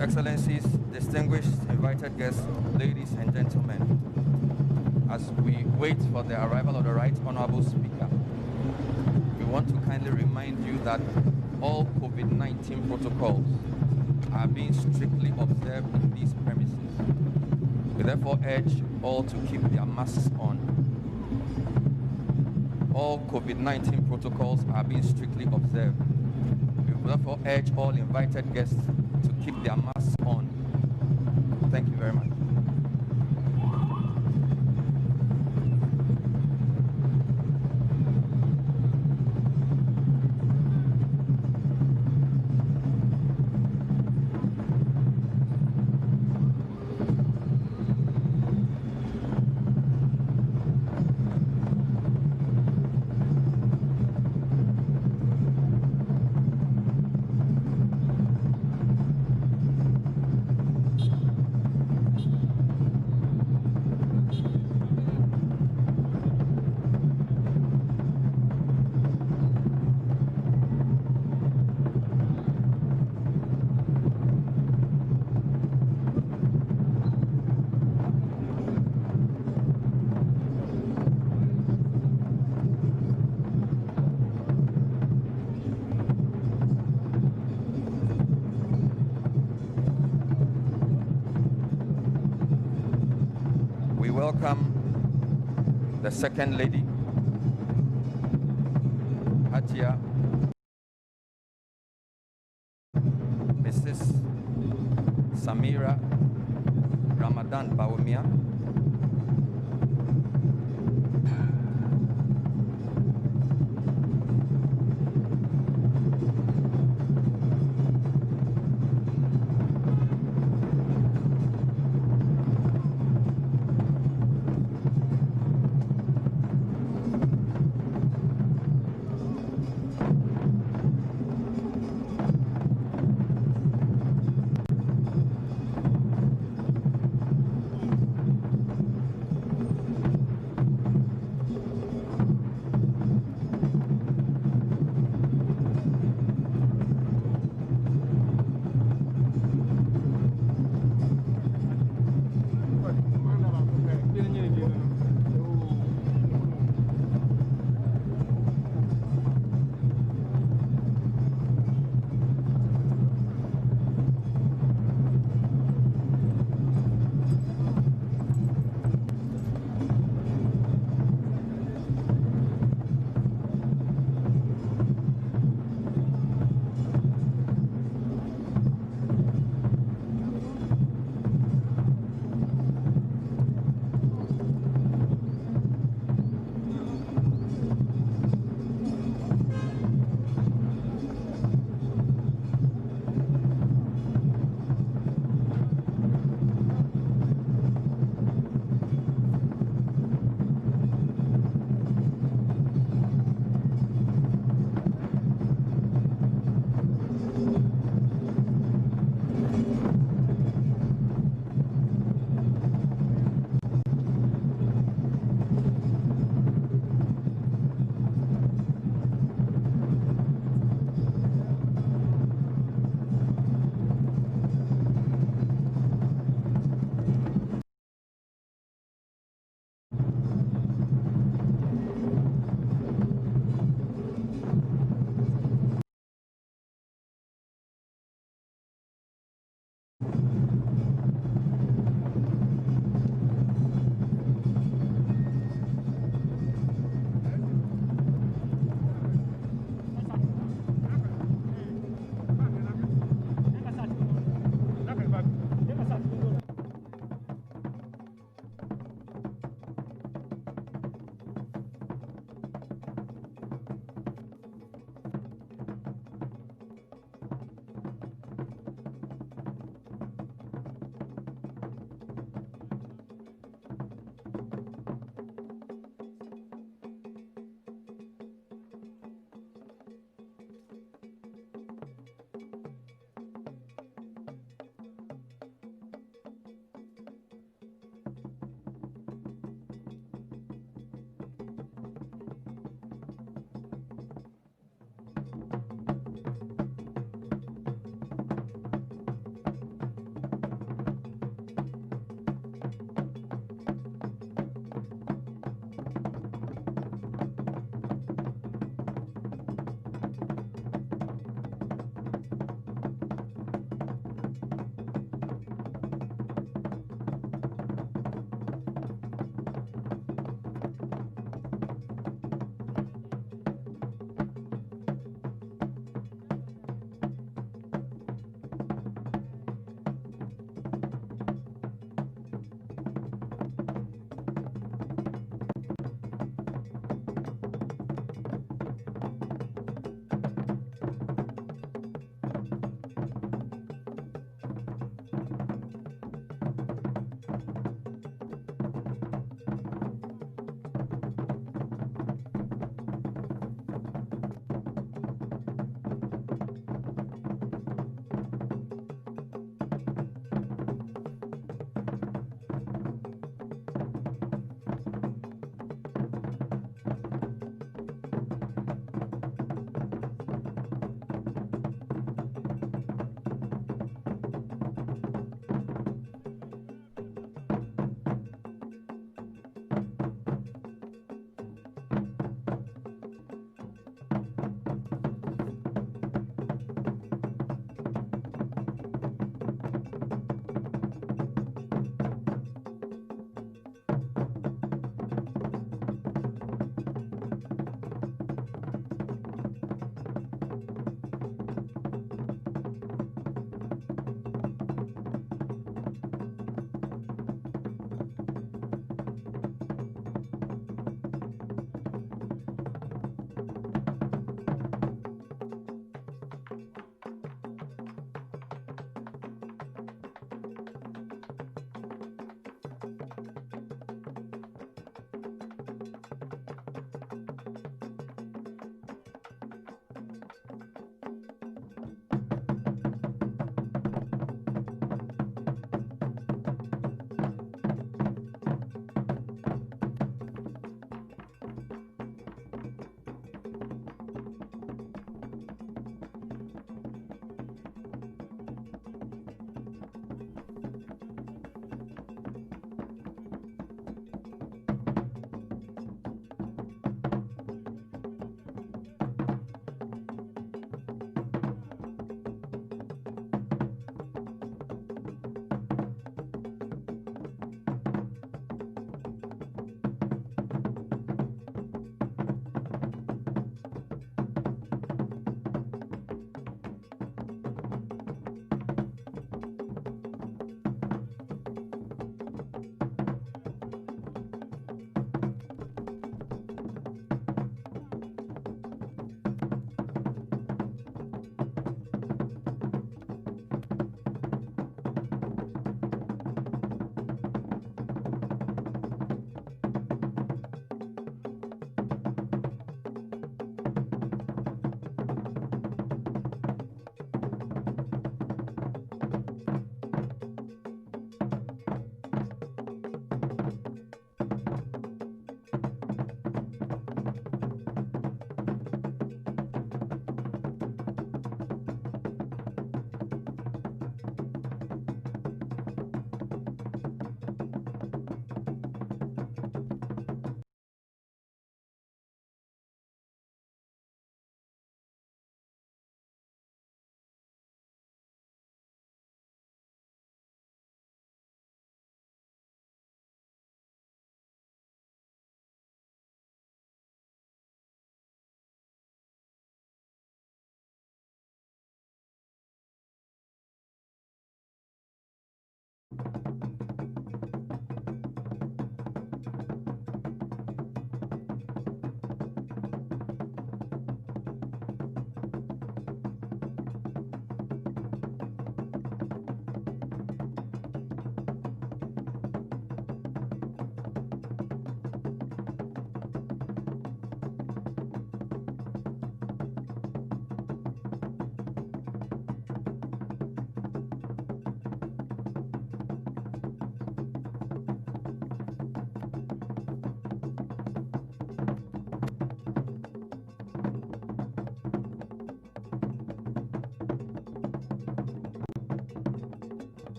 Excellencies, distinguished invited guests, ladies and gentlemen, as we wait for the arrival of the Right Honorable Speaker, we want to kindly remind you that all COVID-19 protocols are being strictly observed in these premises. We therefore urge all to keep their masks on. All COVID-19 protocols are being strictly observed. We therefore urge all invited guests to keep their masks on. Thank you very much. We welcome the Second Lady, Hatia, Mrs. Samira Ramadan Bawumia,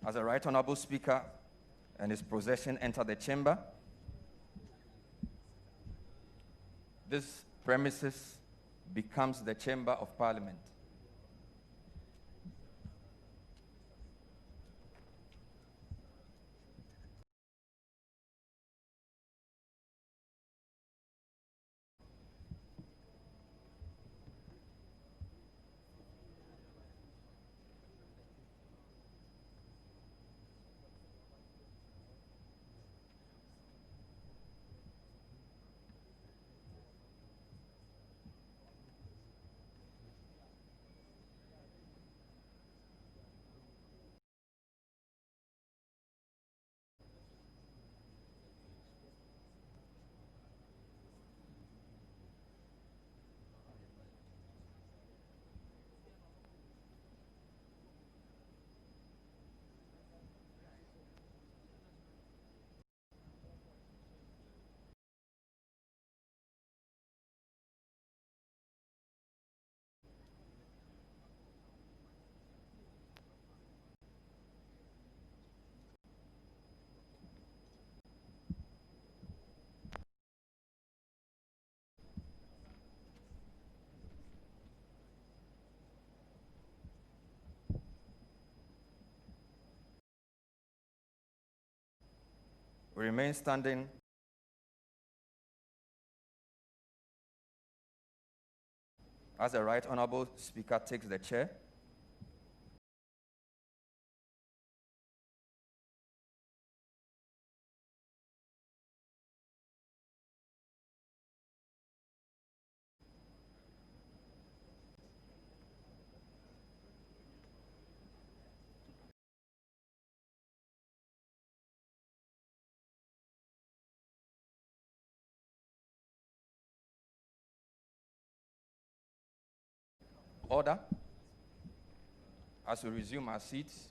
As the Right Honorable Speaker and his procession enter the chamber, this premises becomes the Chamber of Parliament. We remain standing as the Right Honorable Speaker takes the chair. Order. As we resume our seats,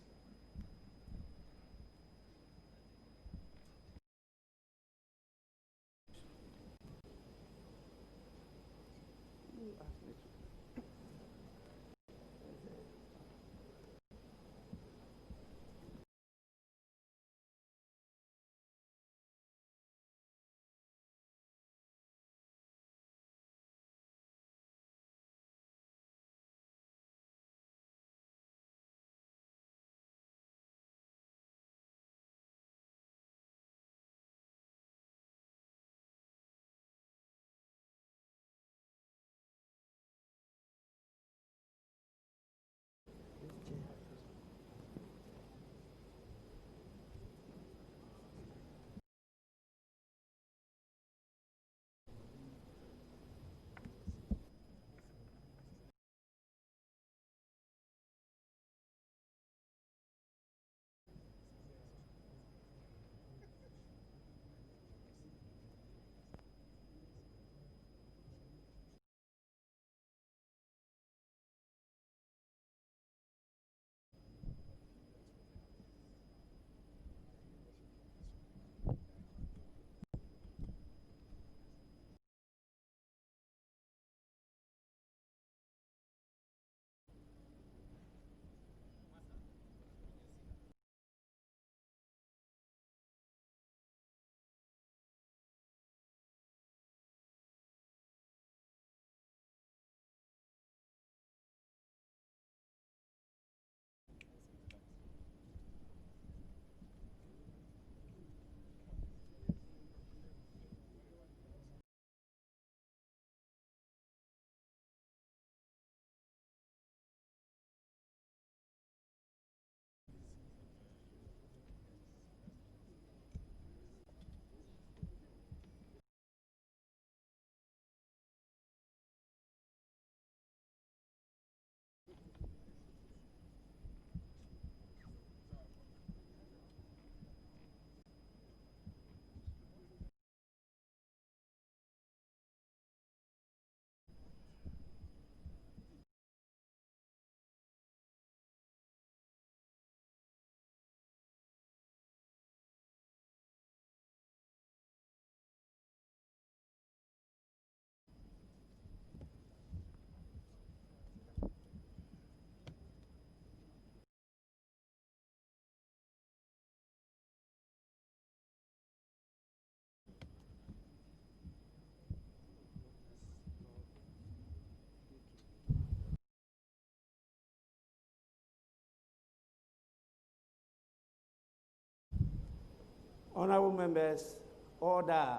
Honorable members, order.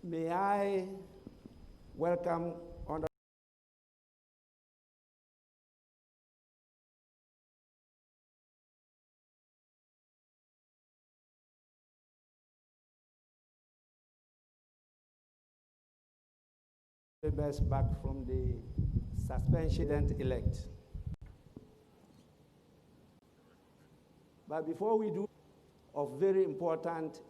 May I welcome Honorable members back from the suspension elect. But before we do, of very important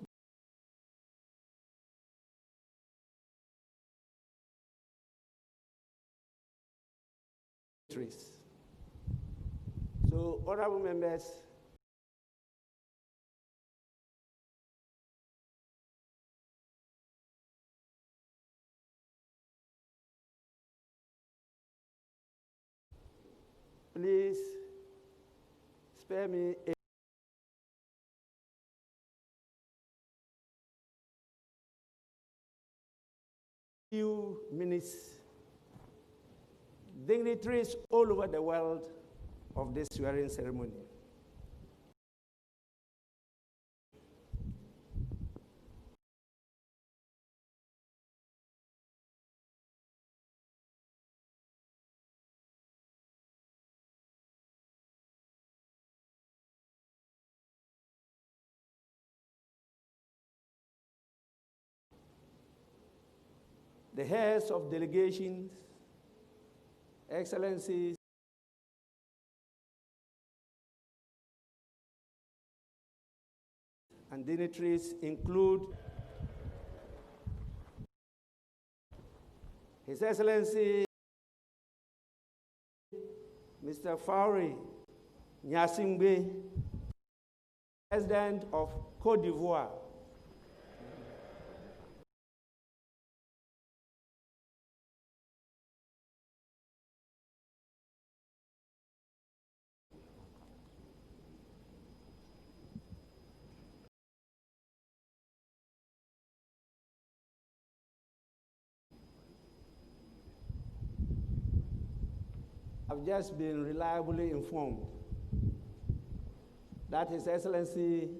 entries. So, honorable members, please spare me a few minutes. Dignitaries all over the world of this swearing ceremony. The heads of delegations, excellencies, and dignitaries include His Excellency Mr. Faure Gnassingbé, President of Côte d'Ivoire. I've just been reliably informed that His Excellency,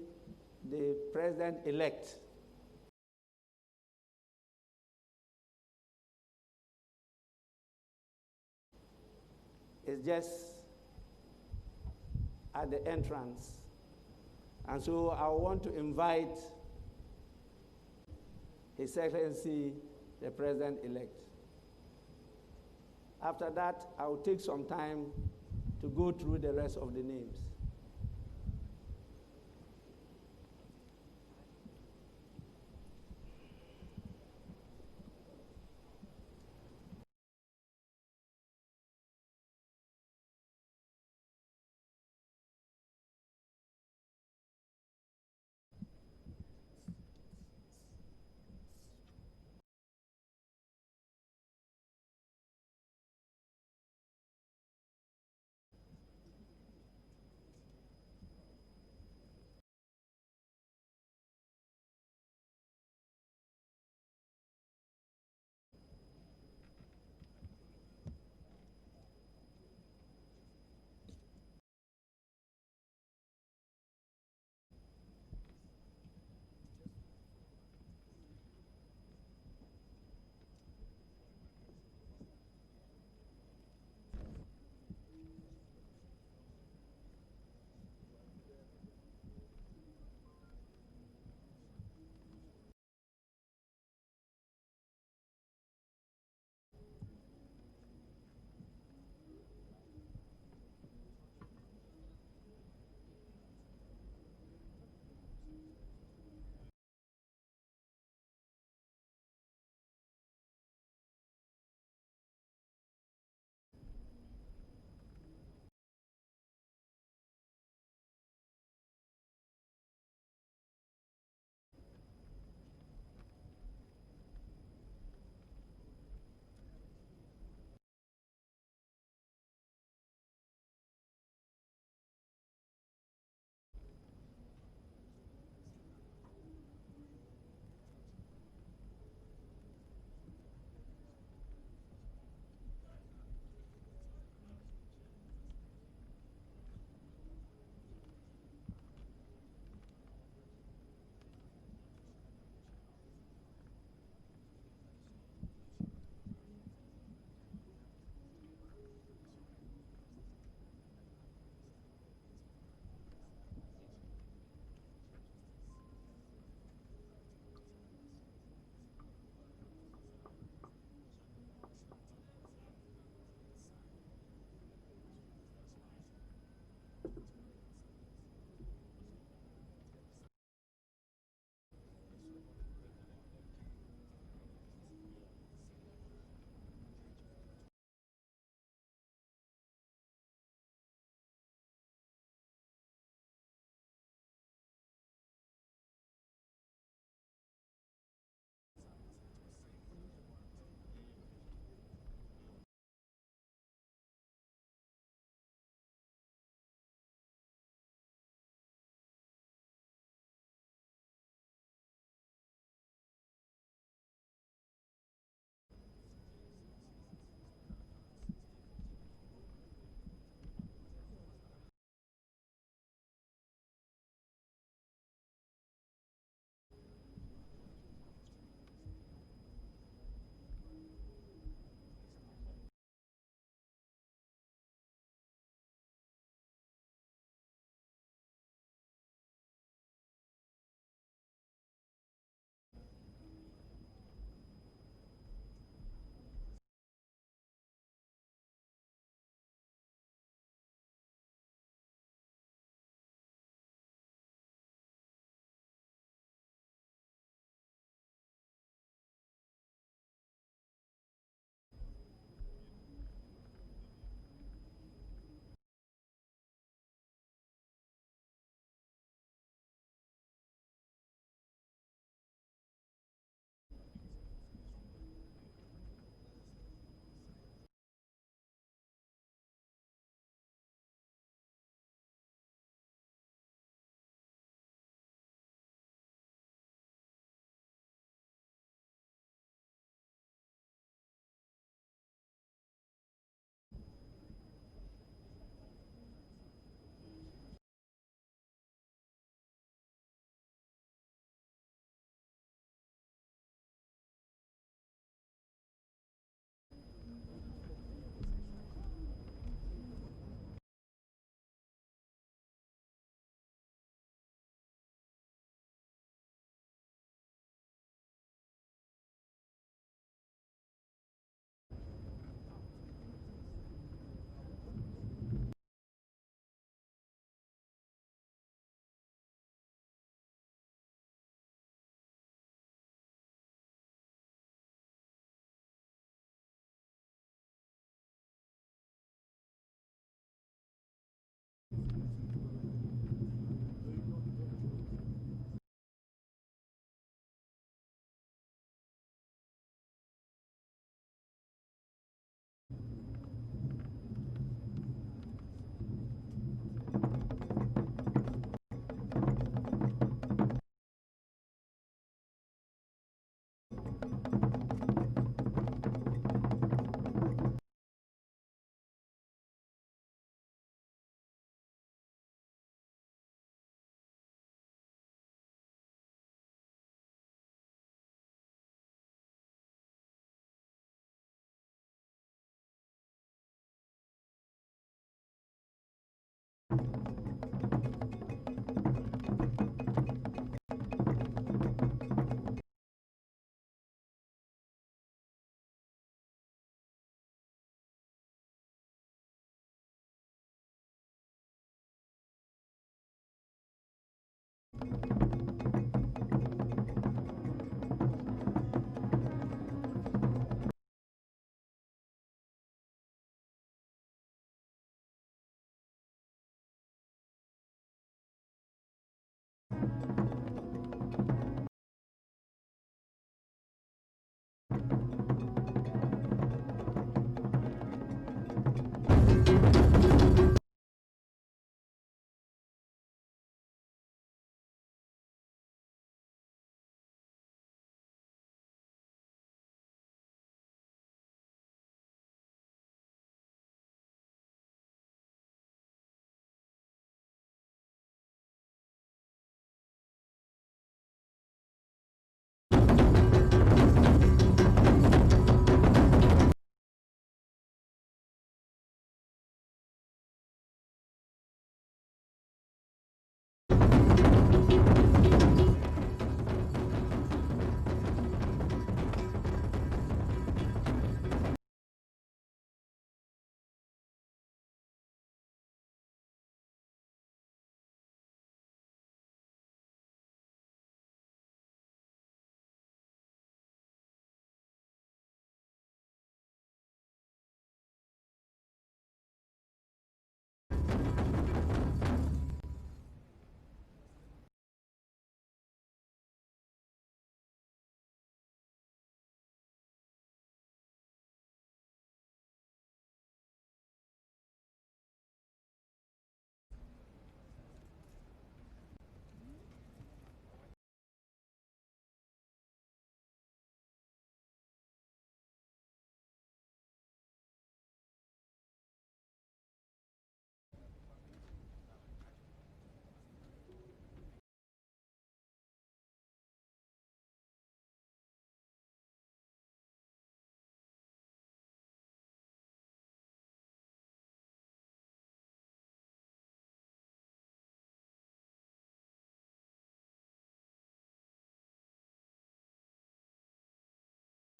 the President-elect, is just at the entrance. And so I want to invite His Excellency, the President-elect. After that, I will take some time to go through the rest of the names.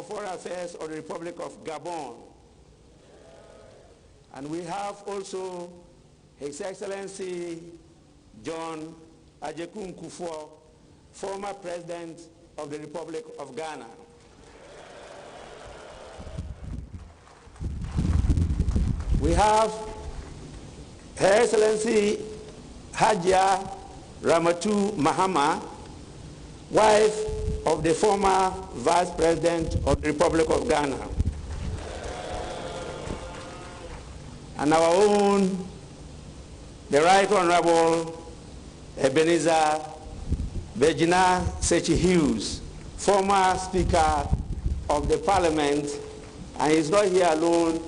Foreign Affairs of the Republic of Gabon. And we have also His Excellency John Akuffo, former President of the Republic of Ghana. We have Her Excellency Hajia Ramatu Mahama, wife of the former Vice President of the Republic of Ghana. And our own, the Right Honorable Ebenezer Virginia Sechi Hughes, former Speaker of the Parliament, and he's not here alone,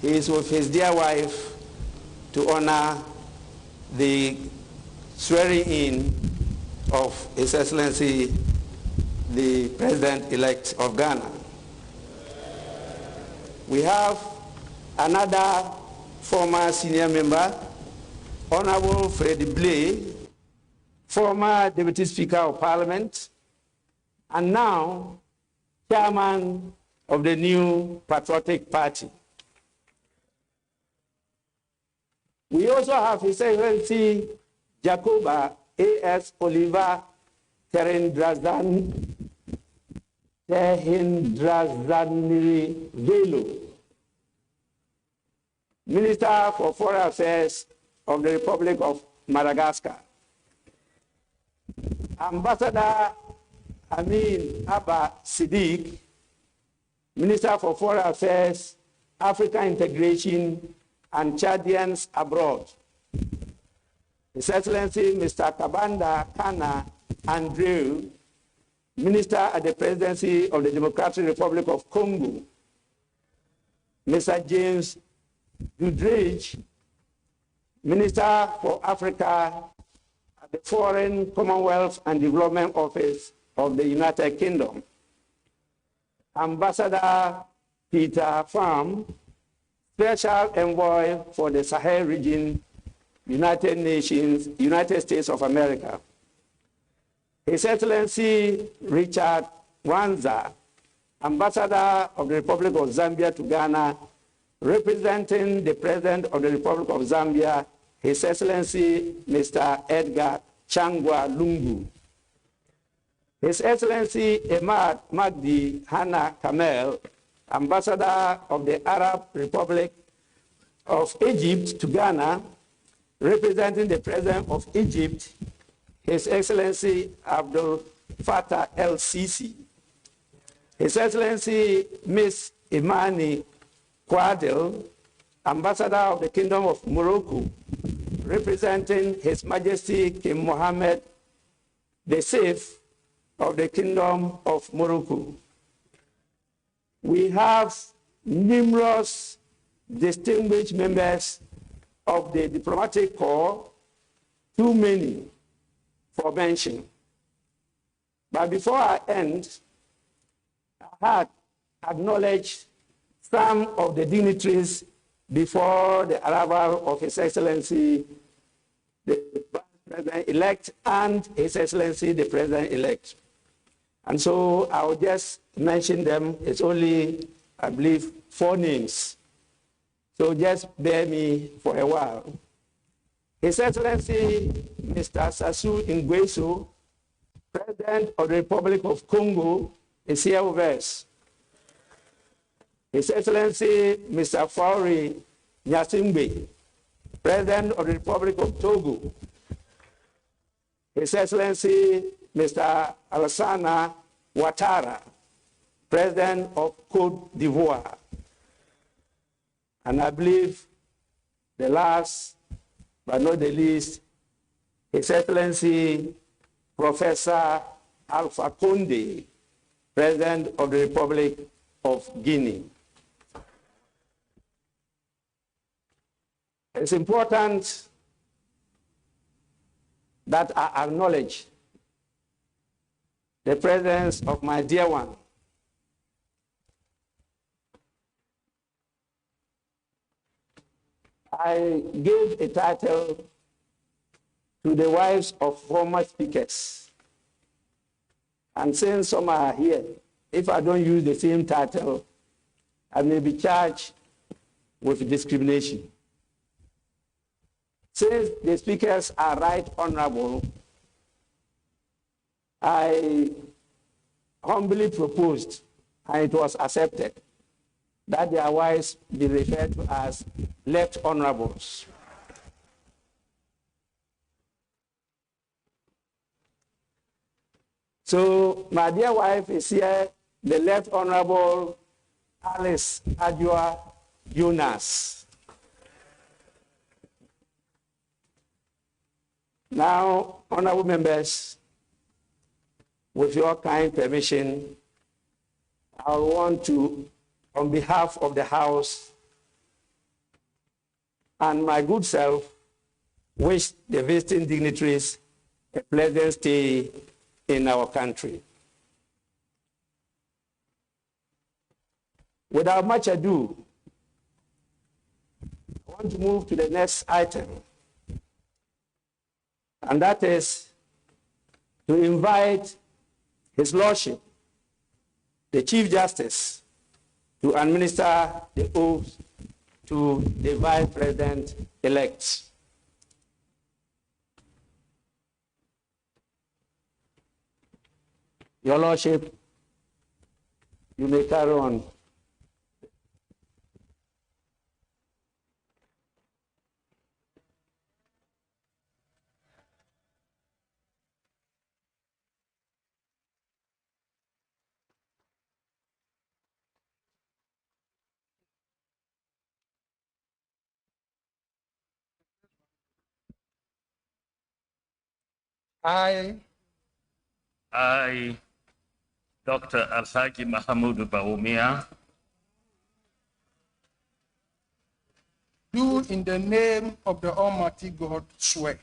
he is with his dear wife to honor the swearing-in of His Excellency the President-elect of Ghana. We have another former senior member, Honorable Freddie Blay, former Deputy Speaker of Parliament, and now Chairman of the New Patriotic Party. We also have His Excellency Jacoba A.S. Oliver Terindrazaniri Velo, Minister for Foreign Affairs of the Republic of Madagascar. Ambassador Amin Abba Siddiq, Minister for Foreign Affairs, African Integration, and Chadians Abroad. His Excellency Mr. Kabanda Kana Andrew, Minister at the Presidency of the Democratic Republic of Congo. Mr. James Dudridge, Minister for Africa at the Foreign, Commonwealth and Development Office of the United Kingdom. Ambassador Peter Pham, Special Envoy for the Sahel region, United Nations, United States of America. His Excellency Richard Wanza, Ambassador of the Republic of Zambia to Ghana, representing the President of the Republic of Zambia, His Excellency Mr. Edgar Changwa Lungu. His Excellency Emad Magdi Hana Kamel, Ambassador of the Arab Republic of Egypt to Ghana, representing the President of Egypt, His Excellency Abdul Fattah el-Sisi. His Excellency Ms. Imani Kwadil, Ambassador of the Kingdom of Morocco, representing His Majesty King Mohammed VI of the Kingdom of Morocco. We have numerous distinguished members of the diplomatic corps, too many for mention. But before I end, I had acknowledged some of the dignitaries before the arrival of His Excellency, the President-elect, and His Excellency, the President-elect. And so I will just mention them. It's only, I believe, 4 names. So just bear me for a while. His Excellency, Mr. Sassou Nguesso, President of the Republic of Congo, is here with us. His Excellency, Mr. Faure Gnassingbé, President of the Republic of Togo. His Excellency, Mr. Alassane Ouattara, President of Côte d'Ivoire. And I believe the last, but not the least, His Excellency, Professor Alpha Condé, President of the Republic of Guinea. It's important that I acknowledge the presence of my dear one, I gave a title to the wives of former speakers. And since some are here, if I don't use the same title, I may be charged with discrimination. Since the speakers are right honorable, I humbly proposed, and it was accepted, that their wives be referred to as left honorables. So my dear wife is here, the left honorable Alice Addo Jonas. Now, honorable members, with your kind permission, I want to, on behalf of the House and my good self, wish the visiting dignitaries a pleasant stay in our country. Without much ado, I want to move to the next item, and that is to invite His Lordship, the Chief Justice, to administer the oath to the Vice President-elect. Your Lordship, you may carry on. I, Dr. Alhaji Mahamudu Bawumia, do in the name of the Almighty God swear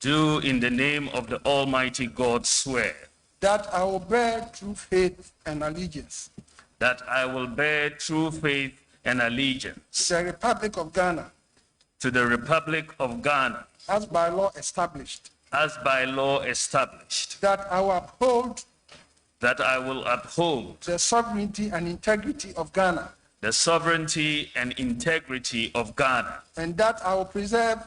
do in the name of the Almighty God swear that I will bear true faith and allegiance that I will bear true faith and allegiance to the Republic of Ghana to the Republic of Ghana as by law established, as by law established, that I will uphold that I will uphold the sovereignty and integrity of Ghana, the sovereignty and integrity of Ghana, and that I will preserve,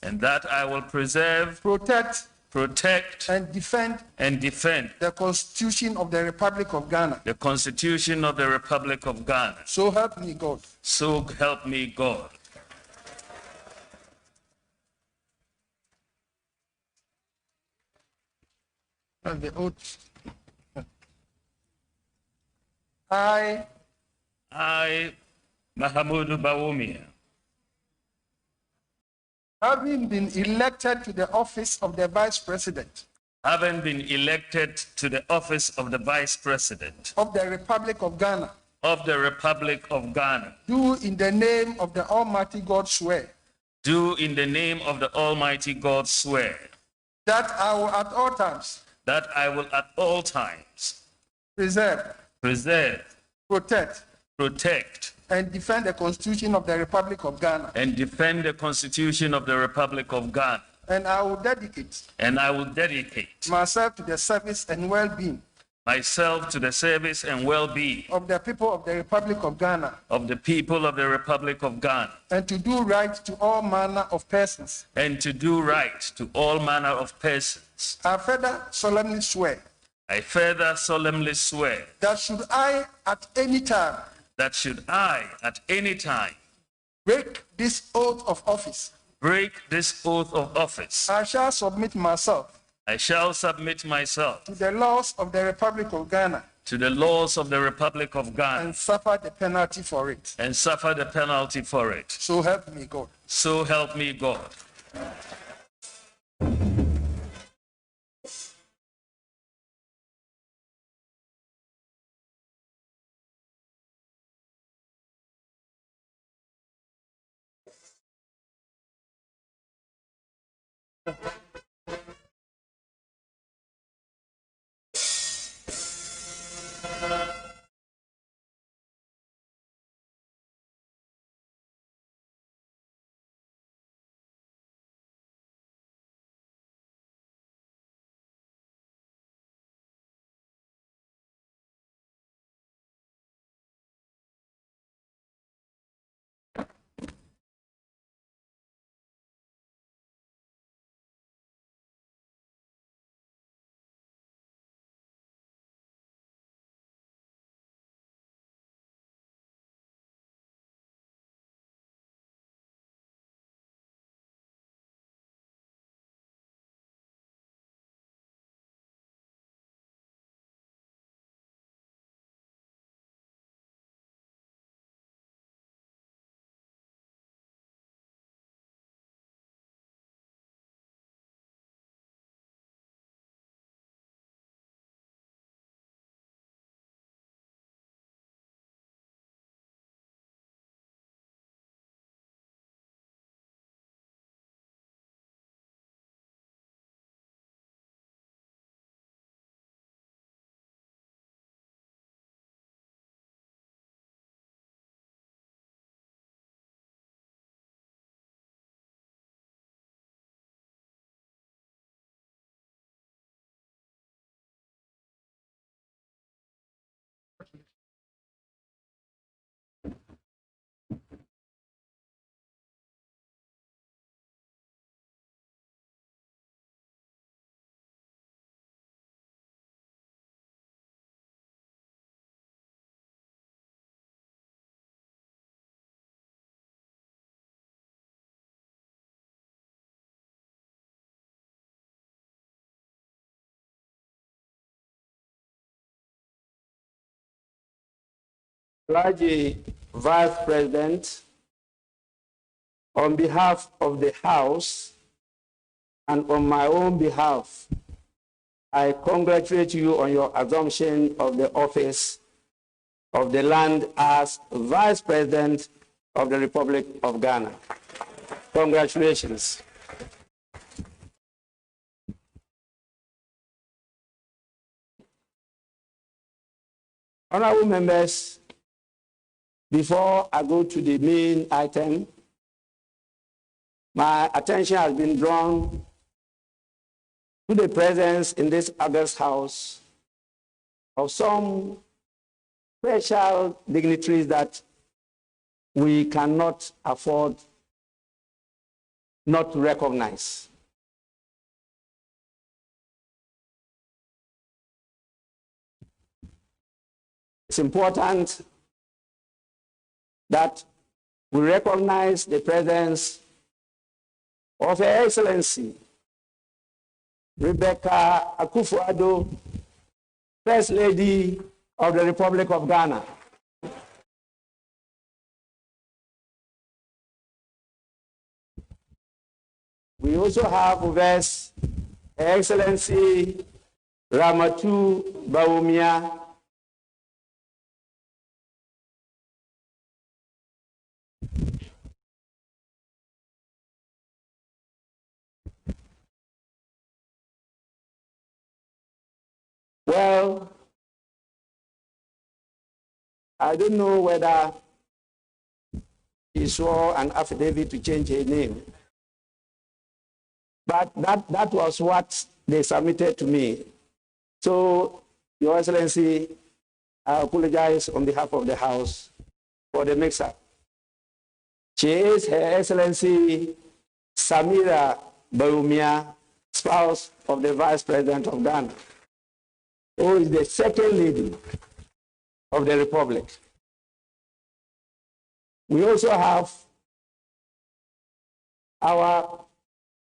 and that I will preserve, protect, protect, and defend and defend the Constitution of the Republic of Ghana. the Constitution of the Republic of Ghana. So help me God. So help me God. And the oath. I, Mahamudu Bawumia, having been elected to the office of the Vice President having been elected to the office of the Vice President of the Republic of Ghana, of the Republic of Ghana, do in the name of the Almighty God swear do in the name of the Almighty God swear that I will at all times that I will at all times preserve, preserve, protect, protect, and defend the Constitution of the Republic of Ghana. and defend the Constitution of the Republic of Ghana. And I will dedicate And I will dedicate myself to the service and well-being myself to the service and well-being of the people of the Republic of Ghana, of the people of the Republic of Ghana, and to do right to all manner of persons. and to do right to all manner of persons. I further solemnly swear I further solemnly swear that should I at any time that should I at any time break this oath of office, break this oath of office, I shall submit myself I shall submit myself to the laws of the Republic of Ghana to the laws of the Republic of Ghana and suffer the penalty for it. and suffer the penalty for it. So help me God. So help me God. Alhaji Vice President, on behalf of the House and on my own behalf, I congratulate you on your assumption of the office of the land as Vice President of the Republic of Ghana. Congratulations. Honorable members, before I go to the main item, my attention has been drawn to the presence in this August House of some special dignitaries that we cannot afford not to recognize. It's important that we recognize the presence of Her Excellency Rebecca Akuffo Addo, First Lady of the Republic of Ghana. We also have with us Her Excellency Ramatu Bawumia, well, I don't know whether he saw an affidavit to change her name, but that was what they submitted to me. So, Your Excellency, I apologize on behalf of the House for the mix-up. She is Her Excellency Samira Bawumia, spouse of the Vice President of Ghana, who is the second lady of the Republic. We also have our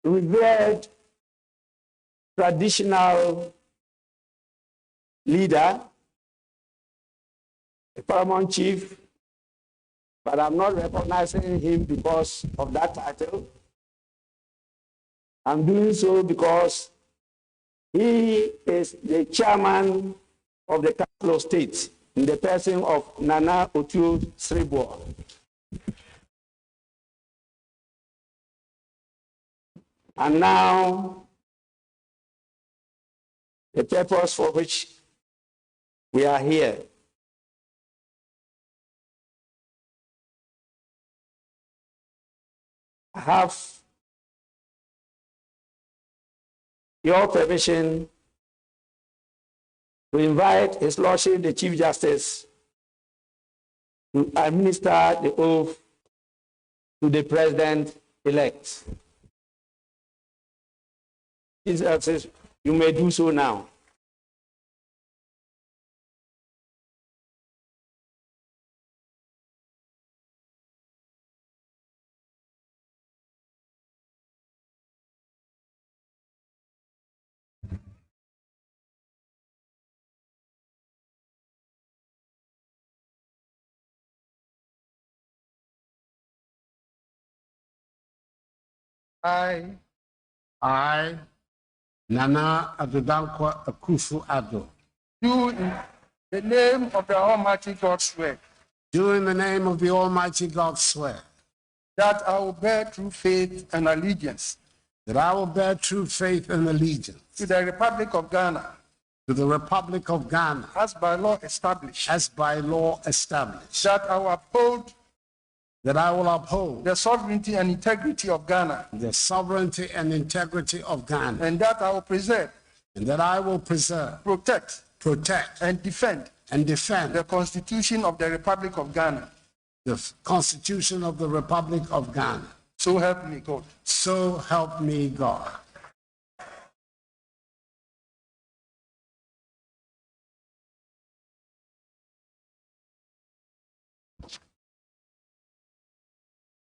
revered traditional leader, the paramount chief, but I'm not recognizing him because of that title. I'm doing so because he is the chairman of the Council of State in the person of Nana Otuo Sribo. And now, the purpose for which we are here. I have your permission to invite His Lordship, the Chief Justice, to administer the oath to the President-elect. His Excellency, you may do so now. I, Nana Addo Akuffo Addo, do in the name of the Almighty God swear do in the name of the Almighty God swear that I will bear true faith and allegiance that I will bear true faith and allegiance to the Republic of Ghana to the Republic of Ghana as by law established, that I will uphold the sovereignty and integrity of Ghana, the sovereignty and integrity of Ghana, and that I will preserve, protect, and defend the Constitution of the Republic of Ghana. the Constitution of the Republic of Ghana. So help me God. So help me God.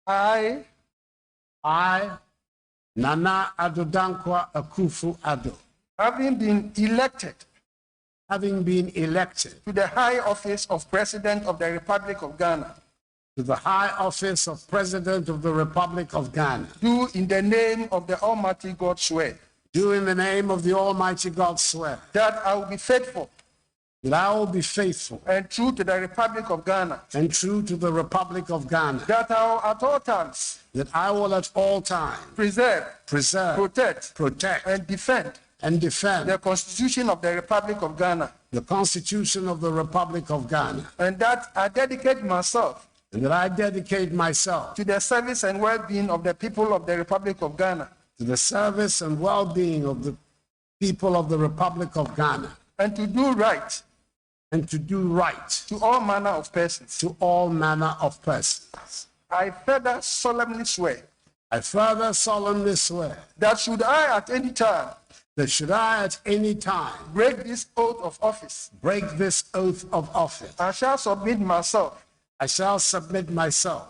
I, Nana Addo Akuffo Addo, having been elected to the high office of President of the Republic of Ghana, to the high office of President of the Republic of Ghana, do in the name of the Almighty God swear do in the name of the Almighty God swear that I will be faithful that I will be faithful and true to the Republic of Ghana, and true to the Republic of Ghana, that I will at all times that I will at all times preserve, protect, and defend the Constitution of the Republic of Ghana, the Constitution of the Republic of Ghana, and that I dedicate myself and that I dedicate myself to the service and well-being of the people of the Republic of Ghana, to the service and well-being of the people of the Republic of Ghana, and to do right to all manner of persons. to all manner of persons. I further solemnly swear I further solemnly swear that should I at any time that should I at any time break this oath of office, I shall submit myself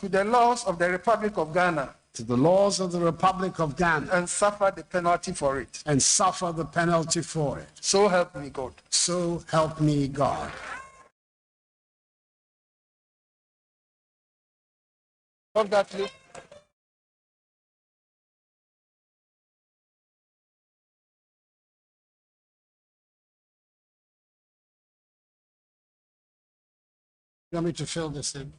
to the laws of the Republic of Ghana to the laws of the Republic of Ghana and suffer the penalty for it. and suffer the penalty for it. So help me God. So help me God. Congratulations. You want me to fill this in?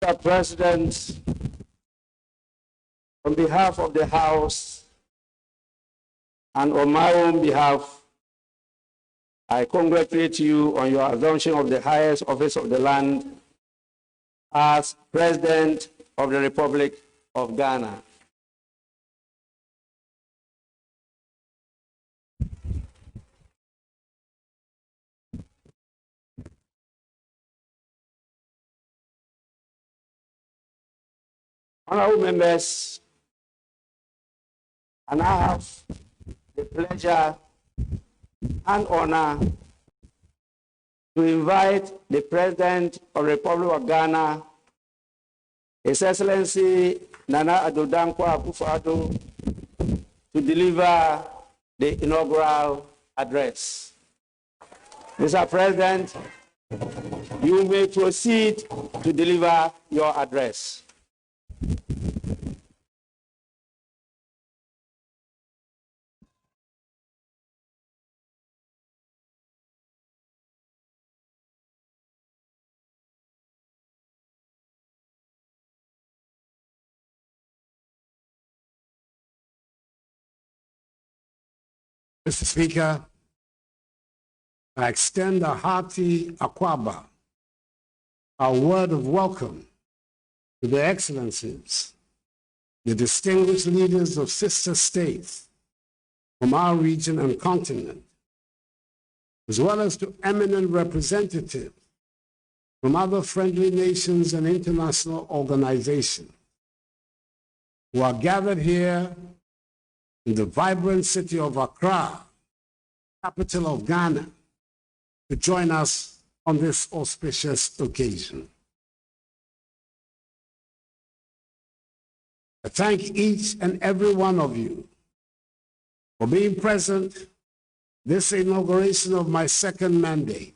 Mr. President, on behalf of the House and on my own behalf, I congratulate you on your assumption of the highest office of the land as President of the Republic of Ghana. Honorable members, and I have the pleasure and honor to invite the President of the Republic of Ghana, His Excellency Nana Addo Akuffo, to deliver the inaugural address. Mr. President, you may proceed to deliver your address. Mr. Speaker, I extend a hearty akwaba, a word of welcome to the excellencies, the distinguished leaders of sister states from our region and continent, as well as to eminent representatives from other friendly nations and international organizations who are gathered here in the vibrant city of Accra, capital of Ghana, to join us on this auspicious occasion. I thank each and every one of you for being present this inauguration of my second mandate,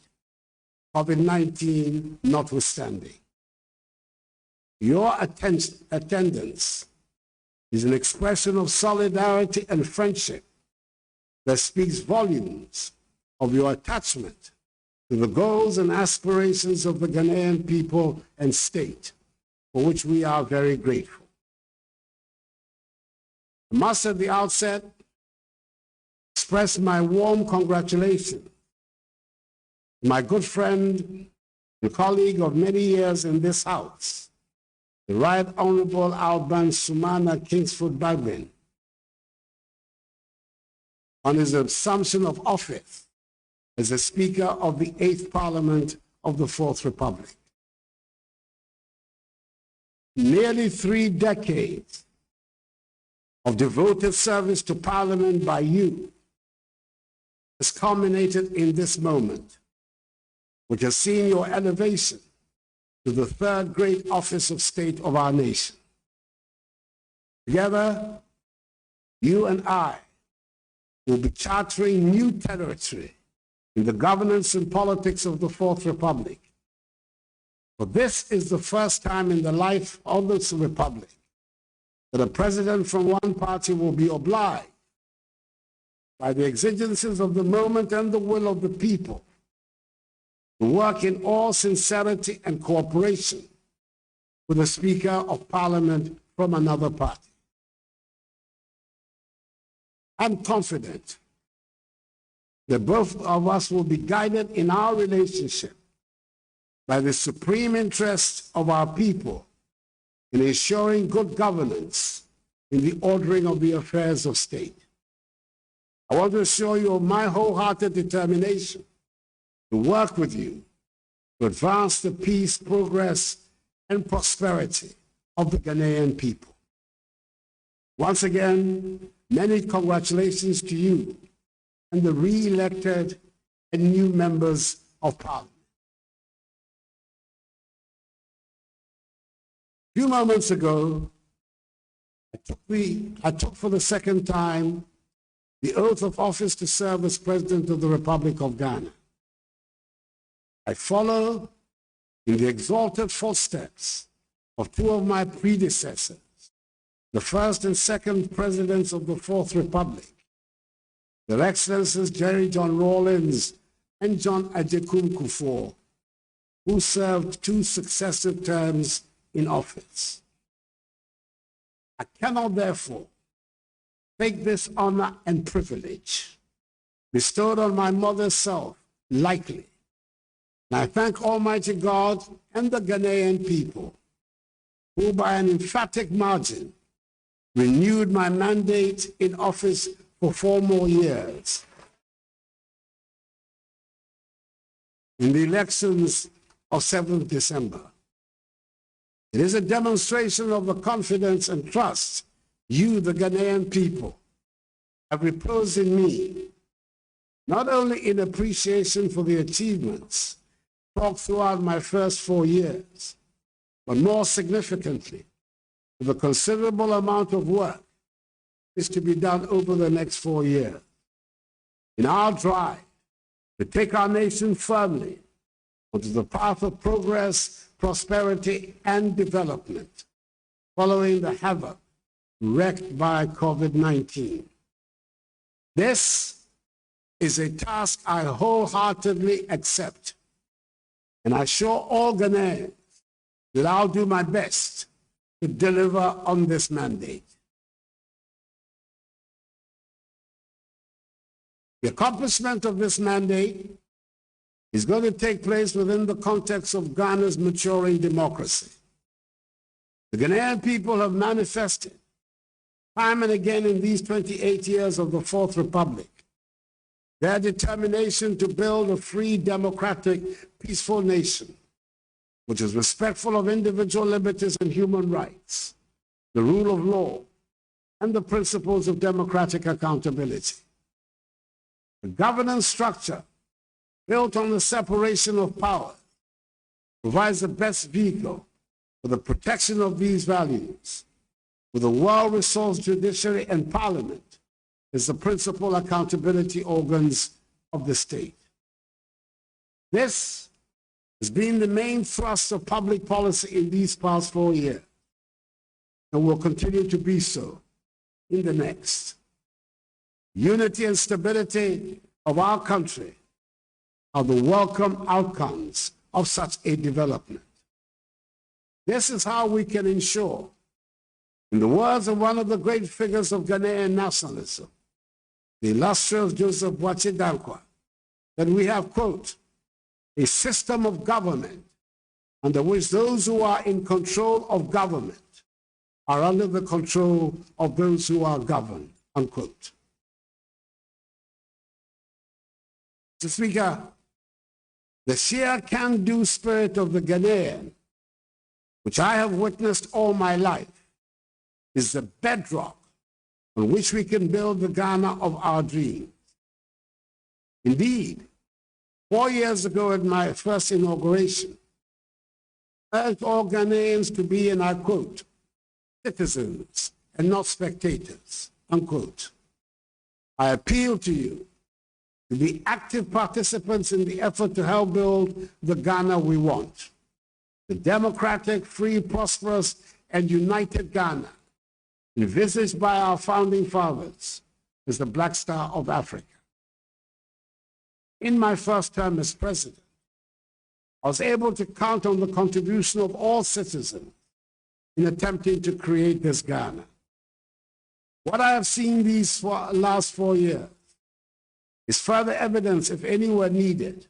COVID-19 notwithstanding. Your attendance is an expression of solidarity and friendship that speaks volumes of your attachment to the goals and aspirations of the Ghanaian people and state, for which we are very grateful. I must at the outset express my warm congratulations to my good friend and colleague of many years in this House, the Right Honorable Alban Sumana Kingsford Bagbin, on his assumption of office as the Speaker of the 8th Parliament of the 4th Republic. Nearly 3 decades of devoted service to Parliament by you has culminated in this moment, which has seen your elevation to the 3rd great office of state of our nation. Together, you and I will be chartering new territory in the governance and politics of the 4th Republic. For this is the first time in the life of this republic that a president from one party will be obliged by the exigencies of the moment and the will of the people to work in all sincerity and cooperation with the Speaker of Parliament from another party. I'm confident that both of us will be guided in our relationship by the supreme interest of our people in ensuring good governance in the ordering of the affairs of state. I want to assure you of my wholehearted determination to work with you to advance the peace, progress, and prosperity of the Ghanaian people. Once again, many congratulations to you and the re-elected and new members of Parliament. A few moments ago, I took for the second time the oath of office to serve as President of the Republic of Ghana. I follow in the exalted footsteps of 2 of my predecessors, the first and second presidents of the 4th Republic, Their Excellencies Jerry John Rawlings and John Akuffo, who served 2 successive terms in office. I cannot therefore take this honor and privilege bestowed on my mother's self likely. And I thank Almighty God and the Ghanaian people who, by an emphatic margin, renewed my mandate in office for 4 more years. In the elections of 7th December. It is a demonstration of the confidence and trust you, the Ghanaian people, have reposed in me, not only in appreciation for the achievements talked throughout my first 4 years, but more significantly, for the considerable amount of work is to be done over the next 4 years. In our drive to take our nation firmly onto the path of progress, prosperity, and development, following the havoc wreaked by COVID-19. This is a task I wholeheartedly accept, and I assure all Ghanaians that I'll do my best to deliver on this mandate. The accomplishment of this mandate is going to take place within the context of Ghana's maturing democracy. The Ghanaian people have manifested time and again in these 28 years of the Fourth Republic their determination to build a free, democratic, peaceful nation, which is respectful of individual liberties and human rights, the rule of law, and the principles of democratic accountability. The governance structure built on the separation of power provides the best vehicle for the protection of these values, with a well-resourced judiciary and parliament as the principal accountability organs of the state. This has been the main thrust of public policy in these past 4 years, and will continue to be so in the next. Unity and stability of our country are the welcome outcomes of such a development. This is how we can ensure, in the words of one of the great figures of Ghanaian nationalism, the illustrious Joseph Boachi Dankwa, that we have, quote, a system of government under which those who are in control of government are under the control of those who are governed, unquote. Mr. Speaker, the sheer can-do spirit of the Ghanaian, which I have witnessed all my life, is the bedrock on which we can build the Ghana of our dreams. Indeed, 4 years ago at my first inauguration, I urged all Ghanaians to be, and I quote, citizens and not spectators, unquote. I appeal to you to be active participants in the effort to help build the Ghana we want, the democratic, free, prosperous, and united Ghana, envisaged by our founding fathers as the Black Star of Africa. In my first term as president, I was able to count on the contribution of all citizens in attempting to create this Ghana. What I have seen these last 4 years is further evidence, if any were needed,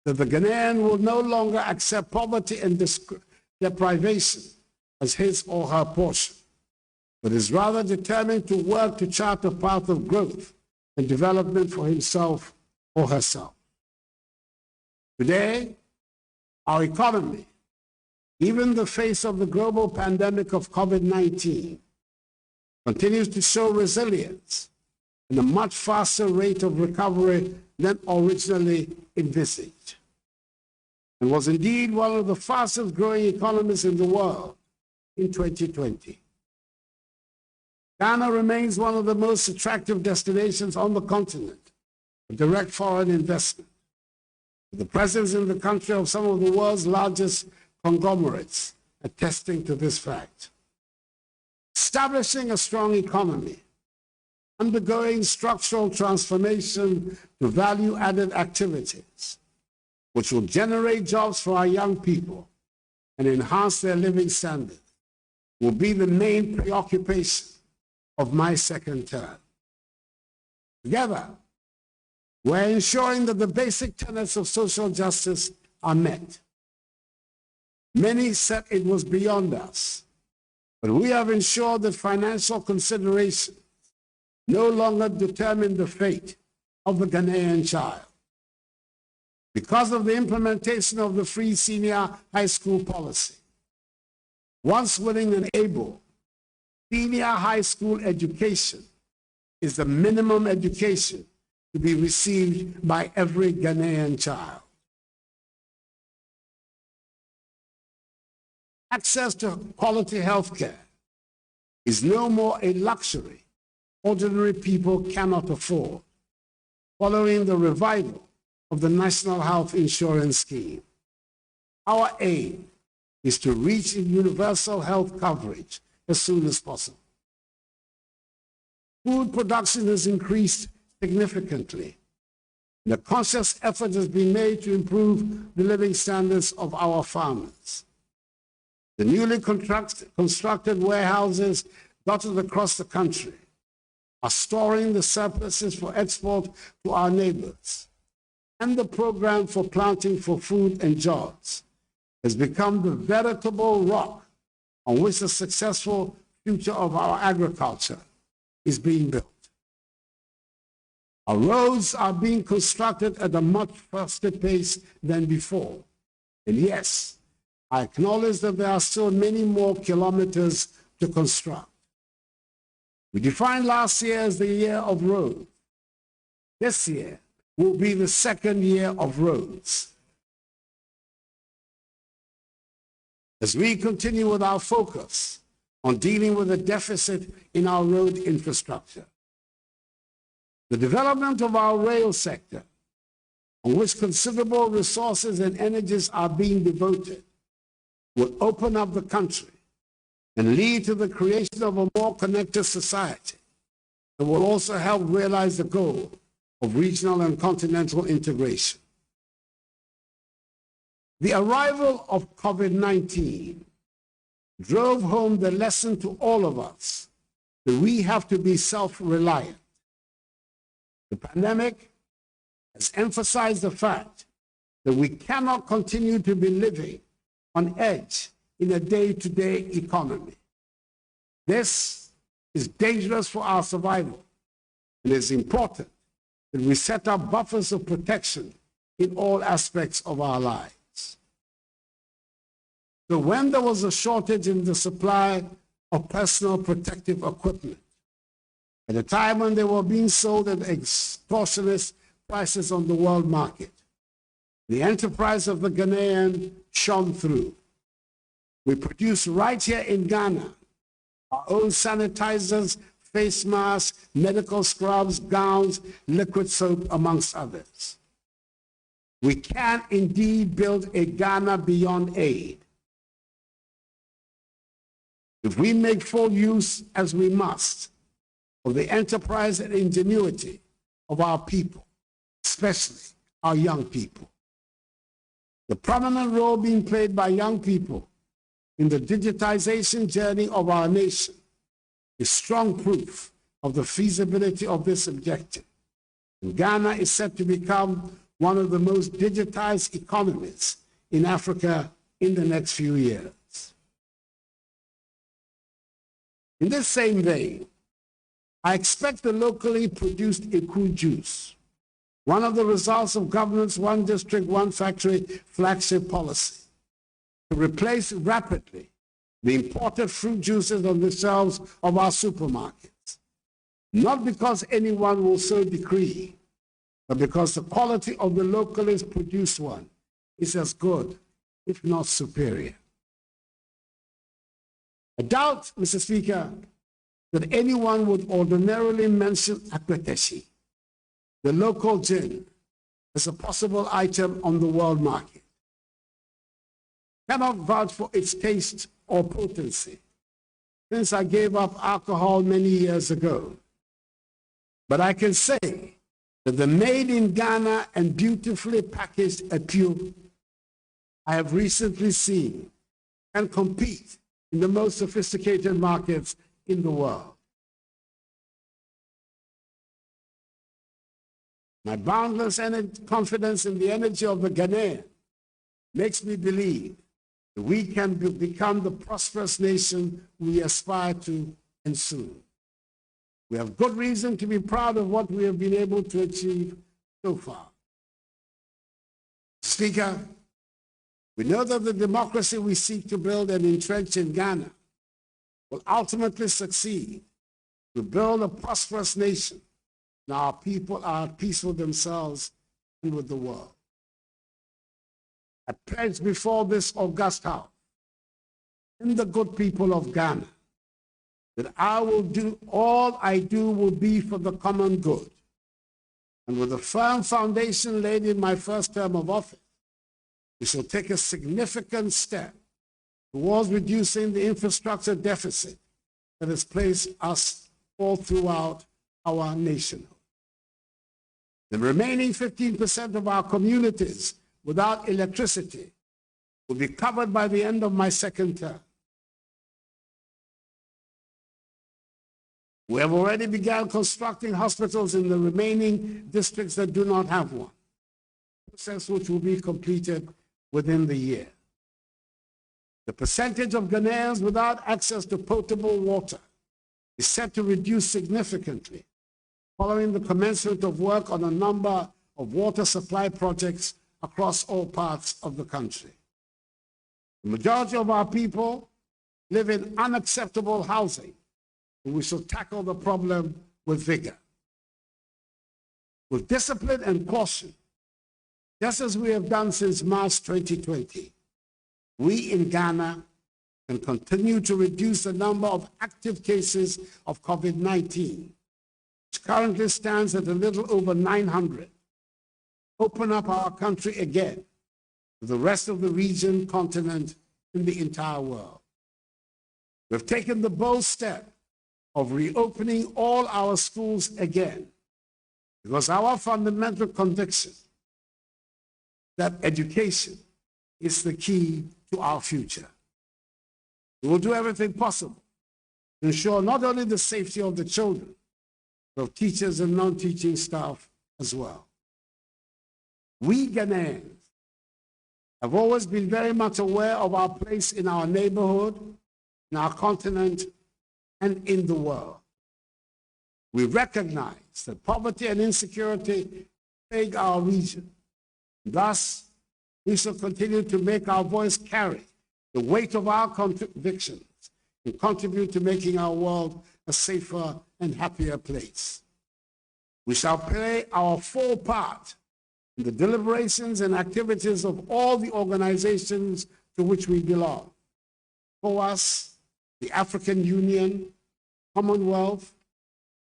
that the Ghanaian will no longer accept poverty and deprivation as his or her portion, but is rather determined to work to chart a path of growth and development for himself or herself. Today, our economy, even in the face of the global pandemic of COVID-19, continues to show resilience and a much faster rate of recovery than originally envisaged, and was indeed one of the fastest growing economies in the world in 2020. Ghana remains one of the most attractive destinations on the continent for direct foreign investment, with the presence in the country of some of the world's largest conglomerates attesting to this fact. Establishing a strong economy, undergoing structural transformation to value-added activities, which will generate jobs for our young people and enhance their living standards, will be the main preoccupation of my second term. Together, We're ensuring that the basic tenets of social justice are met. Many said it was beyond us, but we have ensured that financial considerations no longer determine the fate of the Ghanaian child. Because of the implementation of the free senior high school policy, once willing and able, senior high school education is the minimum education to be received by every Ghanaian child. Access to quality health care is no more a luxury ordinary people cannot afford, following the revival of the National Health Insurance Scheme. Our aim is to reach universal health coverage as soon as possible. Food production has increased significantly. And a conscious effort has been made to improve the living standards of our farmers. The newly constructed warehouses dotted across the country are storing the surpluses for export to our neighbors. And the program for planting for food and jobs has become the veritable rock on which the successful future of our agriculture is being built. Our roads are being constructed at a much faster pace than before. And yes, I acknowledge that there are still many more kilometers to construct. We defined last year as the year of roads. This year will be the second year of roads. As we continue with our focus on dealing with the deficit in our road infrastructure, the development of our rail sector, on which considerable resources and energies are being devoted, will open up the country and lead to the creation of a more connected society that will also help realize the goal of regional and continental integration. The arrival of COVID-19 drove home the lesson to all of us that we have to be self-reliant. The pandemic has emphasized the fact that we cannot continue to be living on edge in a day-to-day economy. This is dangerous for our survival. It is important that we set up buffers of protection in all aspects of our lives. So when there was a shortage in the supply of personal protective equipment, at a time when they were being sold at extortionist prices on the world market, the enterprise of the Ghanaian shone through. We produce right here in Ghana our own sanitizers, face masks, medical scrubs, gowns, liquid soap, amongst others. We can indeed build a Ghana beyond aid. If we make full use, as we must, of the enterprise and ingenuity of our people, especially our young people. The prominent role being played by young people in the digitization journey of our nation is strong proof of the feasibility of this objective. And Ghana is set to become one of the most digitized economies in Africa in the next few years. In this same vein, I expect the locally produced Eku juice, one of the results of government's One District, One Factory flagship policy, to replace rapidly the imported fruit juices on the shelves of our supermarkets. Not because anyone will so decree, but because the quality of the locally produced one is as good, if not superior. I doubt, Mr. Speaker, that anyone would ordinarily mention Akweteshi, the local gin, as a possible item on the world market. Cannot vouch for its taste or potency, since I gave up alcohol many years ago. But I can say that the made in Ghana and beautifully packaged Eku I have recently seen can compete in the most sophisticated markets in the world. My boundless confidence in the energy of the Ghanaian makes me believe that we can become the prosperous nation we aspire to and soon. We have good reason to be proud of what we have been able to achieve so far. Speaker, we know that the democracy we seek to build and entrench in Ghana will ultimately succeed to build a prosperous nation, and our people are at peace with themselves and with the world. I pledge before this august house and the good people of Ghana that I will do, all I do will be for the common good. And with a firm foundation laid in my first term of office, we shall take a significant step towards reducing the infrastructure deficit that has placed us all throughout our nation. The remaining 15% of our communities without electricity will be covered by the end of my second term. We have already begun constructing hospitals in the remaining districts that do not have one, a process which will be completed within the year. The percentage of Ghanaians without access to potable water is set to reduce significantly following the commencement of work on a number of water supply projects across all parts of the country. The majority of our people live in unacceptable housing, and we shall tackle the problem with vigor. With discipline and caution, just as we have done since March 2020, we in Ghana can continue to reduce the number of active cases of COVID-19, which currently stands at a little over 900, open up our country again to the rest of the region, continent, and the entire world. We've taken the bold step of reopening all our schools again because our fundamental conviction that education is the key to our future. We will do everything possible to ensure not only the safety of the children, but of teachers and non-teaching staff as well. We Ghanaians have always been very much aware of our place in our neighborhood, in our continent, and in the world. We recognize that poverty and insecurity plague our region. Thus, we shall continue to make our voice carry the weight of our convictions and contribute to making our world a safer and happier place. We shall play our full part in the deliberations and activities of all the organizations to which we belong. ECOWAS, the African Union, Commonwealth,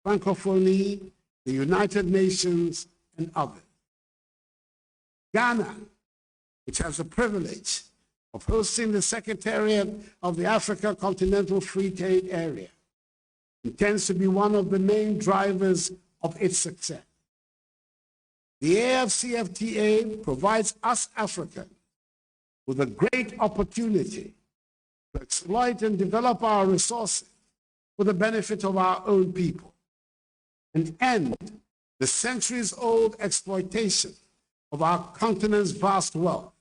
Francophonie, the United Nations, and others. Ghana, which has the privilege of hosting the Secretariat of the Africa Continental Free Trade Area, intends to be one of the main drivers of its success. The AFCFTA provides us Africans with a great opportunity to exploit and develop our resources for the benefit of our own people and end the centuries-old exploitation of our continent's vast wealth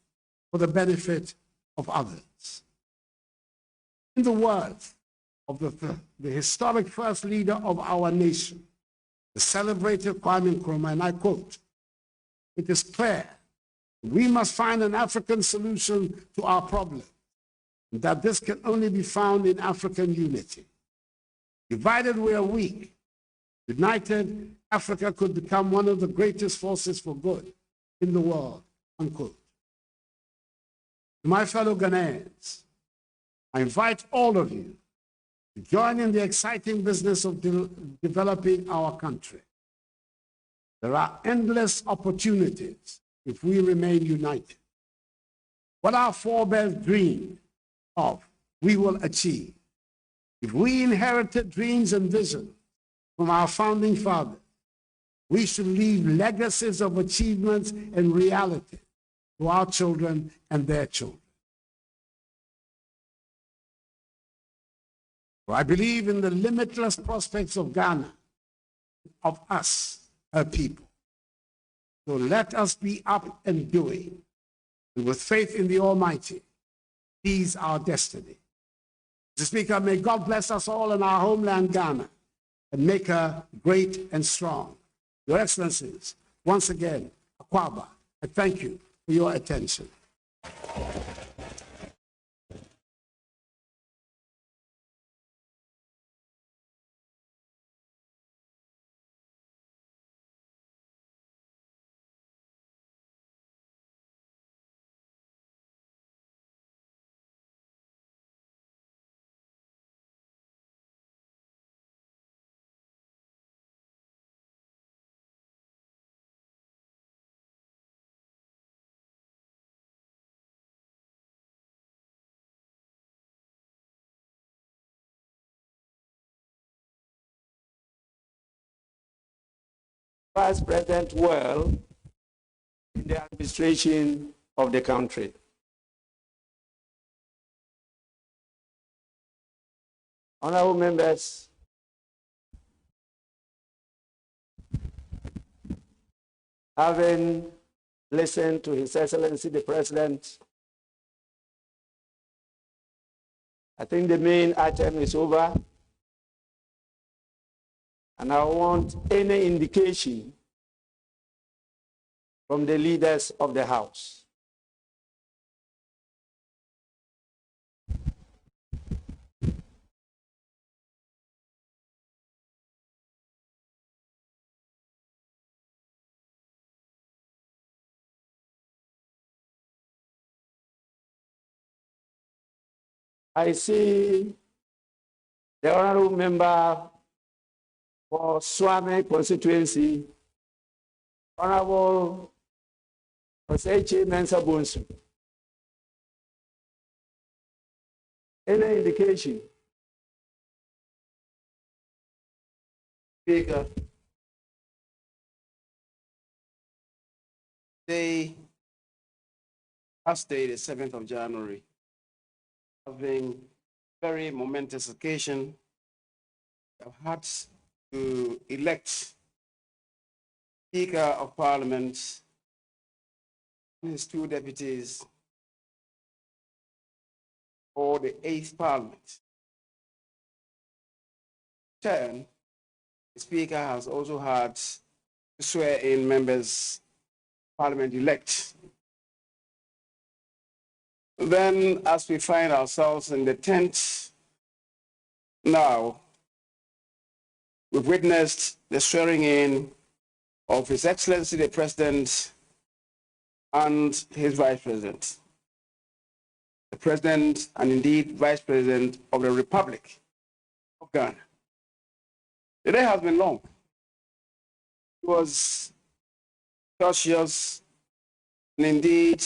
for the benefit of others. In the words of the historic first leader of our nation, the celebrated Kwame Nkrumah, and I quote, "It is clear we must find an African solution to our problem, and that this can only be found in African unity. Divided we are weak. United, Africa could become one of the greatest forces for good in the world," unquote. To my fellow Ghanaians, I invite all of you to join in the exciting business of developing our country. There are endless opportunities if we remain united. What our forebears dreamed of, we will achieve. If we inherited dreams and visions from our founding fathers, we should leave legacies of achievements and reality to our children and their children. For I believe in the limitless prospects of Ghana, of us, her people. So let us be up and doing, and with faith in the Almighty, seize our destiny. Mr. Speaker, may God bless us all in our homeland, Ghana, and make her great and strong. Your Excellencies, once again, Akuffo, I thank you for your attention. Vice President well in the administration of the country. Honorable members, having listened to His Excellency the President, I think the main item is over, and I want any indication from the leaders of the House. I see the honorable member for Swami constituency, Honorable Osechi Mensah Bonsu. Any indication? Speaker, today, Thursday, the 7th of January, has been a very momentous occasion. I've had to elect Speaker of Parliament and his two deputies for the 8th Parliament. In turn, the Speaker has also had to swear in members Parliament-elect. Then, as we find ourselves in the tent now, we've witnessed the swearing in of His Excellency the President and his Vice President. The President and indeed Vice President of the Republic of Ghana. The day has been long. It was cautious and indeed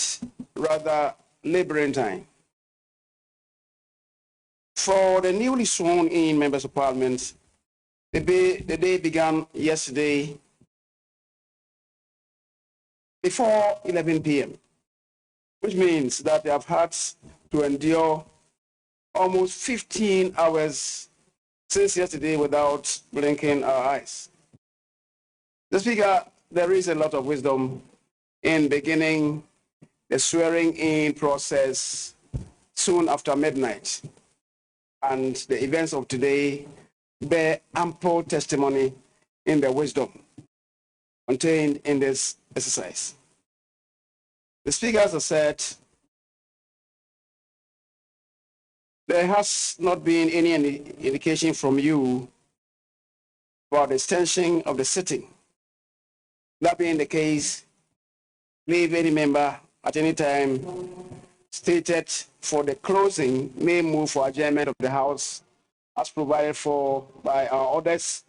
rather labyrinthine. For the newly sworn in members of Parliament, the day began yesterday before 11 p.m., which means that they have had to endure almost 15 hours since yesterday without blinking our eyes. The Speaker, there is a lot of wisdom in beginning the swearing-in process soon after midnight, and the events of today bear ample testimony in the wisdom contained in this exercise. The Speaker has said there has not been any indication from you about the extension of the sitting. That being the case, leave any member at any time stated for the closing may move for adjournment of the House as provided for by our orders,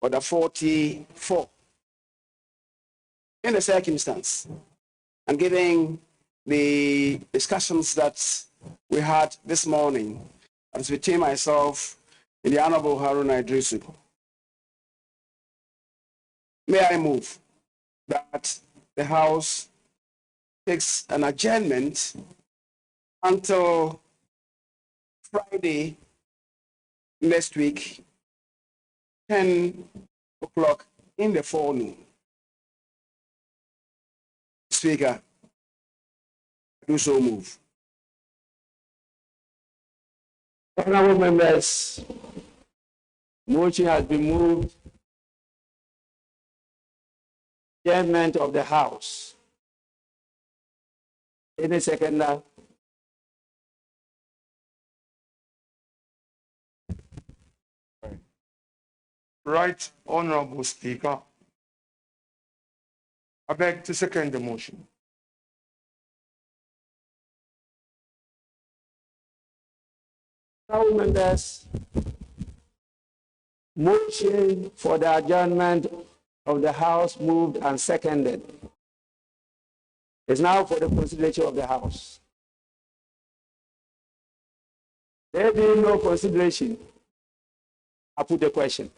Order 44. In the circumstance, and given the discussions that we had this morning, as between myself and the Honorable Haruna Idrisu, may I move that the House takes an adjournment until Friday next week, 10 o'clock in the forenoon. Speaker, I do so move. Honorable members, motion has been moved. Adjournment of the House. Any seconder? Right, Honorable Speaker. I beg to second the motion. Honorable members, motion for the adjournment of the House moved and seconded. It's now for the consideration of the House. There being no consideration, I put the question.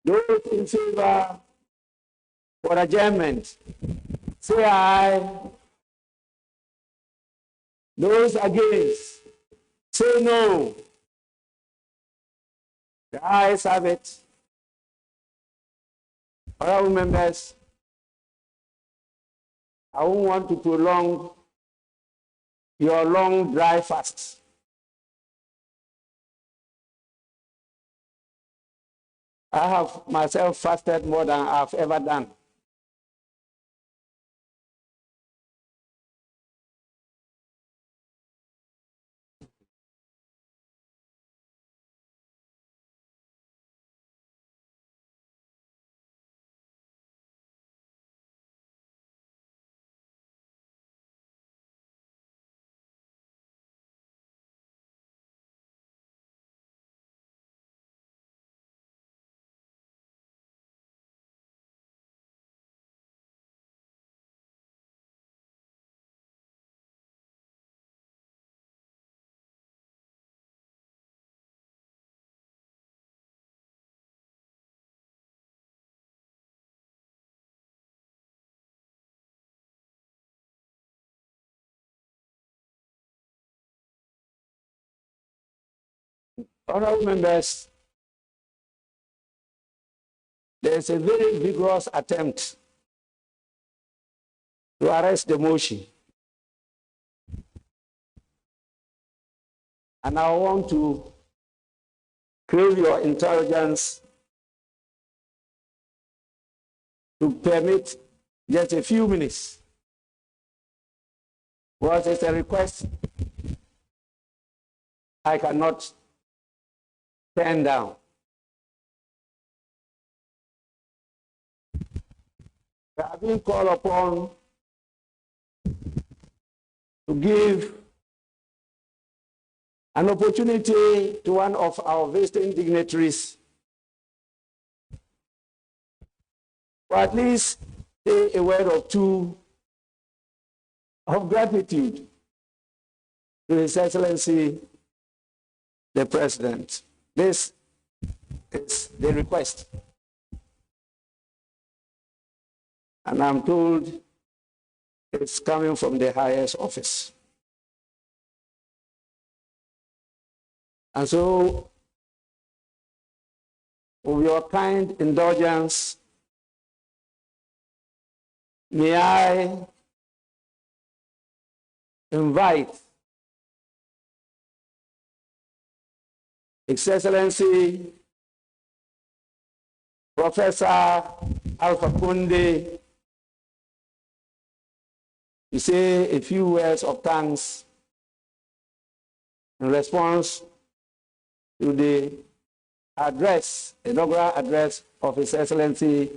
Those in favor for adjournment, say aye. Those against, say no. The ayes have it. Honorable members, I won't want to prolong your long dry fast. I have myself fasted more than I've ever done. Honorable members, there's a very vigorous attempt to arrest the motion. And I want to crave your intelligence to permit just a few minutes. Because it's a request I cannot turn down. We have been called upon to give an opportunity to one of our visiting dignitaries or at least say a word or two of gratitude to His Excellency the President. This is the request. And I'm told it's coming from the highest office. And so, with your kind indulgence, may I invite His Excellency Professor Alpha Conde to say a few words of thanks in response to the address, inaugural address of His Excellency,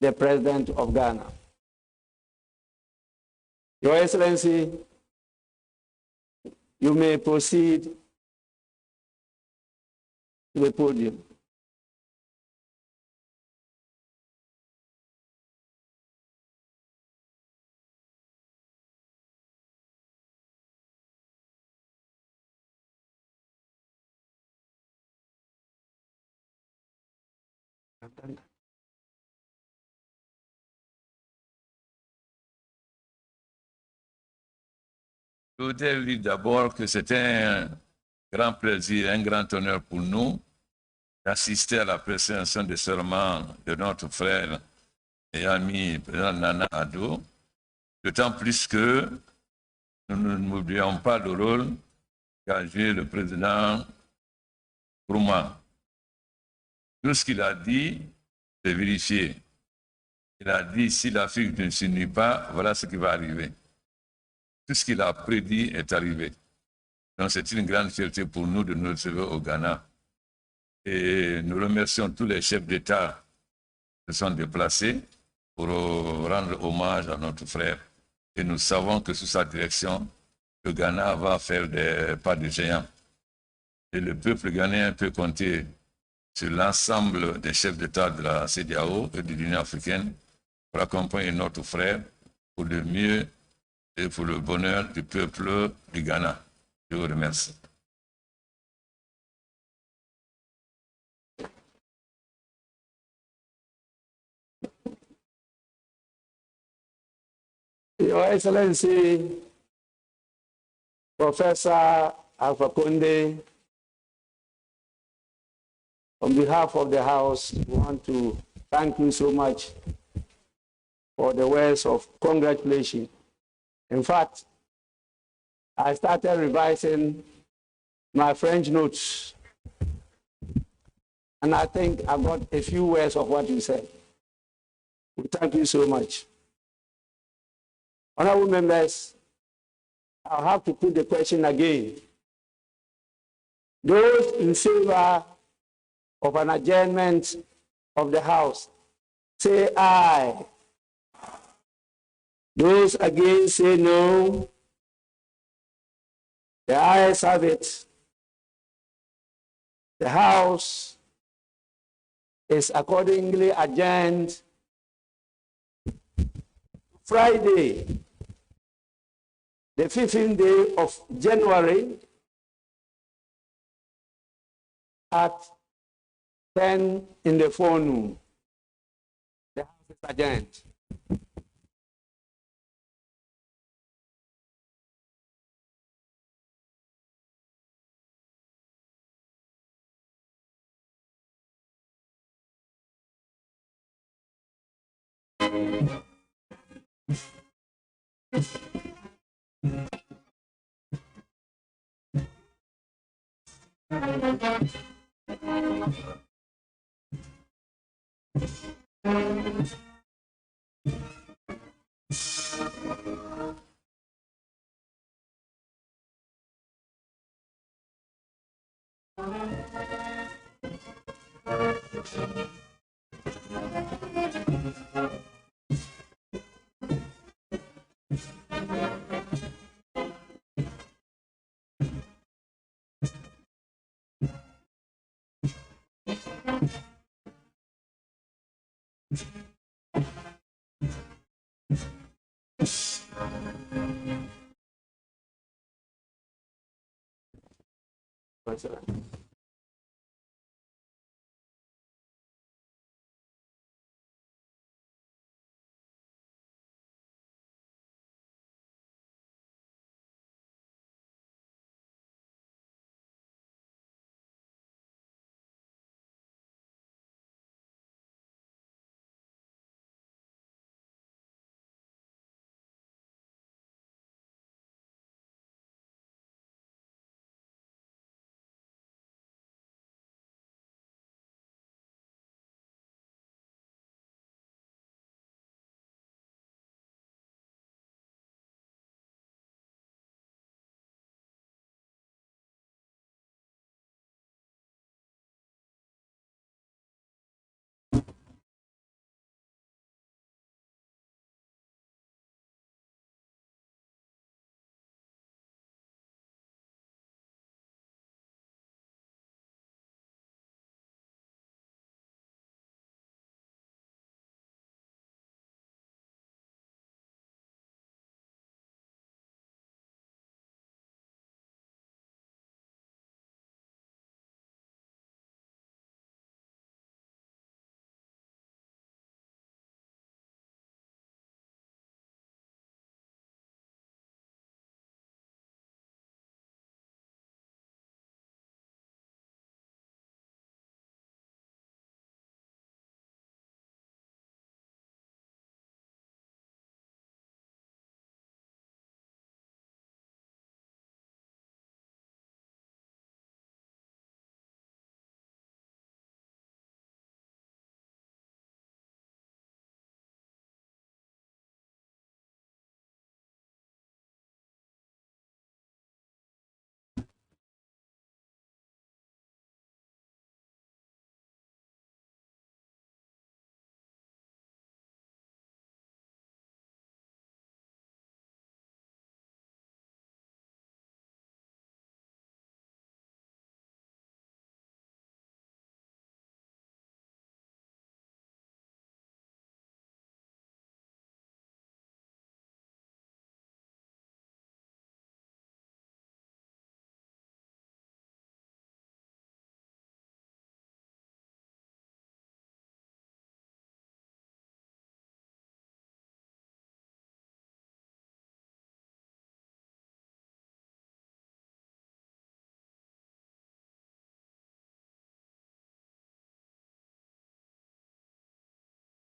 the President of Ghana. Your Excellency, you may proceed to the podium. Je voudrais dire d'abord que c'était un grand plaisir, un grand honneur pour nous d'assister à la prestation de serment de notre frère et ami le président Nana Addo, d'autant plus que nous n'oublions pas le rôle qu'a joué le président Nkrumah. Tout ce qu'il a dit, c'est vérifié. Il a dit, si l'Afrique ne s'unit pas, voilà ce qui va arriver. Tout ce qu'il a prédit est arrivé. Donc c'est une grande fierté pour nous de nous retrouver au Ghana. Et nous remercions tous les chefs d'État qui se sont déplacés pour rendre hommage à notre frère. Et nous savons que sous sa direction, le Ghana va faire des pas de géant. Et le peuple ghanéen peut compter sur l'ensemble des chefs d'État de la CEDEAO et de l'Union africaine pour accompagner notre frère pour le mieux et pour le bonheur du peuple du Ghana. Je vous remercie. Your Excellency, Professor Alpha-Conde, on behalf of the House, we want to thank you so much for the words of congratulations. In fact, I started revising my French notes, and I think I got a few words of what you said. We thank you so much. Honorable members, I'll have to put the question again. Those in favor of an adjournment of the House, say aye. Those against, say no. The ayes have it. The House is accordingly adjourned Friday, the 15th day of January at 10 in the forenoon. The House is adjourned. President.